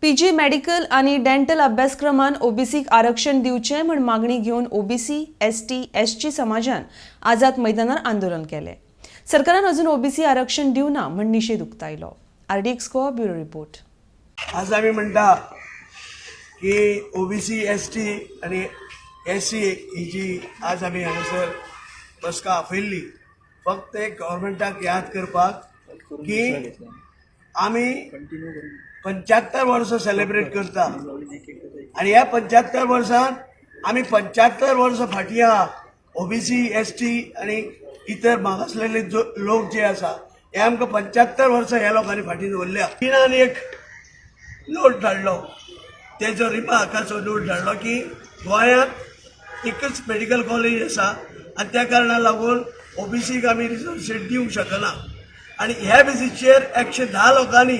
PG medical आणि dental अभ्यासक्रमान ओबीसीक आरक्षण दिवचे म्हण मागणी घेऊन ओबीसी, एसटी, एसटी समाजान आझाद मैदानार आंदोलन केले। सरकारान अजून ओबीसी आरक्षण दिवना म्हण निषेध उक्तायलो। RDX Goa bureau report. आज आम्ही म्हणटा की ओबीसी, एसटी आणि एससी ही जी आज आम्ही हांगासर बसका आपयल्ली फक्त एक गव्हर्मेंटाक याद करपाक की आम्ही 75 वर्ष सेलिब्रेट करता आणि ह्या 75 वर्षांत आम्ही 75 वर्ष फाटी आहा। ओबीसी, एसटी आणि इतर मागासलेले लोक जे आसा हे आमकां 75 वर्सां ह्या लोकांनी फाटी दवरल्या। तिनान एक नोट धाडलो, तेजो रिमार्काचो नोट धाडलो की गोंयांत एकच मेडिकल कॉलेज आसा आणि त्या कारणाक लागून ओबीसीक आमी रिजर्वेशन दिवंक शकना आणि ह्या बेसीचेर 110 लोकांनी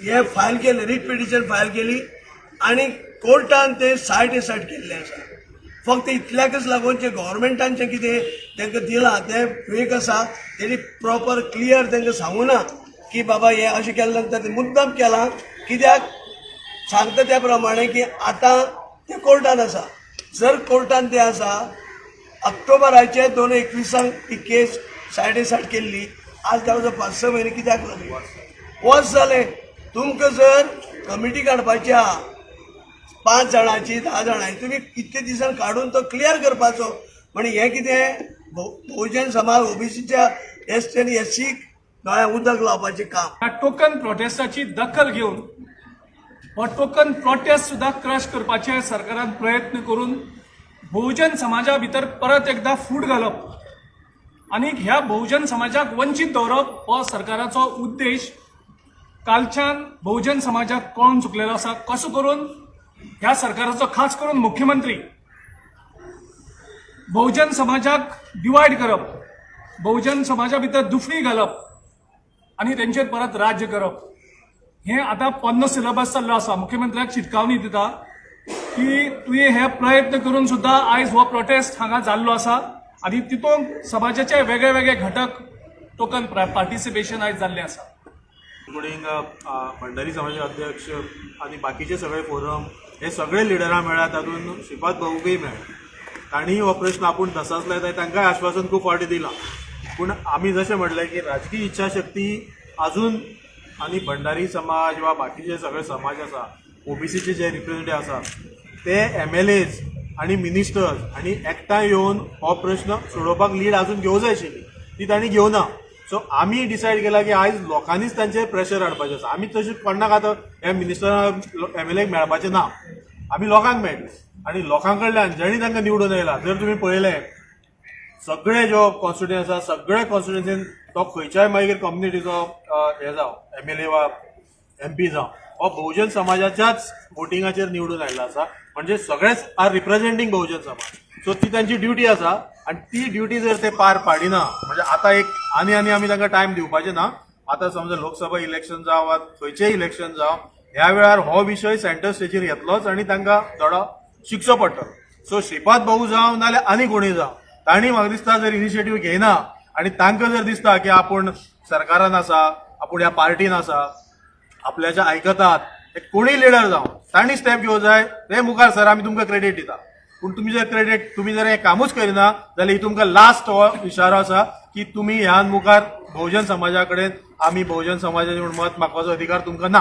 हे फायल केले, रिट पिटिशन फायल केली आणि कोर्टान ते सायट केल्ले आसा। फक्त इतल्याकच लागून जे गव्हर्मेंटान जे कितें तांकां दिलां तें फेक आसा, तेणी प्रॉपर क्लियर तांकां सांगूना की बाबा हे अशें केल्या नंतर ते मुद्दम केलां, कित्याक सांगता त्या प्रमाणे की आतां ते कोर्टान आसा। जर कोर्टान ते आसा, ऑक्टोबराचे 2021 ती केस सायट केल्ली, आज जावं 5-6 म्हयने कित्याक लागले? वर्स जाले। तुमकां जर कमिटी काडपाची आहा 5 जाणांची 10 जाणांची, तुम्ही इतके दिसान काढून तो क्लियर करपाचो। म्हणजे हे कितें बहुजन समाज ओबीसीच्या एसटी आणि एससीक दोळ्यांक उदक लावपाचें काम। टोकन प्रोटेस्टाची दखल घेऊन हो टोकन प्रोटेस्ट सुद्धा क्रश करपाचे सरकारान प्रयत्न करून बहुजन समाजा भितर परत एकदा फूट घालप आणि ह्या बहुजन समाजाक वंचित दवरप हो सरकाराचो उद्देश कालच्यान बहुजन समाजाक कळून चुकलेलो आसा। कसो करून ह्या सरकाराचो खास करून मुख्यमंत्री बहुजन समाजाक डिवायड करप, बहुजन समाजा भितर दुफळी घालप आणि तेंचेर परत राज्य करप, हे आता पन्नो सिलेबस चाललो आसा। मुख्यमंत्र्याक शिटकावणी दिता की तुवें हे प्रयत्न करून सुद्धा आयज हो प्रोटेस्ट हांगा जाल्लो आसा आणि तितून समाजाचे वेगळे वेगळे घटक टोकन पार्टिसिपेशन आयज जाल्ले आसा। इन्क्लुडिंग भंडारी समाजाचे अध्यक्ष आणि बाकीचे सगळे फोरम हे सगळे लिडरां मेळ्ळ्यात, तातूंत श्रीपाद भाऊकय मेळ्ळे। तांणी हो प्रश्न आपूण तसाच लायताय, तांकांय आश्वासन खूब फावटी दिलां, पूण आमी जशें म्हटलें की राजकीय इच्छाशक्ती अजून आणि भंडारी समाज वा बाकीचे सगळे समाज आसा, ओबीसीचे जे रिप्रेझेंटेटिव्ह आसा ते MLAs आणि मिनिस्टर्स आणि एकठांय येवन हो प्रश्न सोडोवपाक लीड अजून घेवंक जाय आशिल्ली, ती तांणी घेवना। सो आमी डिसायड केला की आयज लोकांनीच तांचेर प्रेशर हाडपाचें आसा। आमी तशें कोणाक आतां ह्या मिनिस्टरांक MLAक मेळपाचें ना, आमी लोकांक मेळटले आणि लोकां कडल्यान जेणी तांकां निवडून येयला। जर तुमी पळयलें सगळे जो कॉन्स्टिट्युएन्सी आसा, सगळे कॉन्स्टिट्युएन्सीन तो खंयच्याय मागीर कम्युनिटीचो हे जावं MLA वा MP जावं, हो बहुजन समाजाच्याच वोटिंगाचेर निवडून आयिल्लो आसा। म्हणजे सगळेच आर रिप्रेझेंटींग बहुजन समाज। सो ती तांची ड्युटी आसा आणि ती ड्युटी जर ते पार पाडिना, म्हणजे आता एक आनी आमी तांकां टायम दिवपाचे ना। आता समजा लोकसभा इलेक्शन जावं वा खंयचेंय इलेक्शन जावं, ह्या वेळार हो विशय सेंटर स्टेजीर येतलोच आणि तांकां थोडो शिकचो पडटलो। सो श्रीपाद भाऊ जावं नाल्यार आनी कोणूय जावं, तांणी म्हाका दिसता जर इनिशिएटीव घेयना आणि तांकां जर दिसता की आपूण सरकारान आसा, आपूण ह्या पार्टीन आसा, आपल्याच्या आयकतात, कोणीय लिडर जावं तांणी स्टेप घेवंक जाय। ते मुखार सर आमी तुमकां क्रेडीट दिता, पूण तुम्ही जर हे कामूच करिना जाल्यार ही तुमकां लास्ट हो इशारो आसा की तुमी ह्या मुखार बहुजन समाजा कडेन आमी बहुजन समाजाचें म्हूण मत मागपाचो अधिकार तुमकां ना।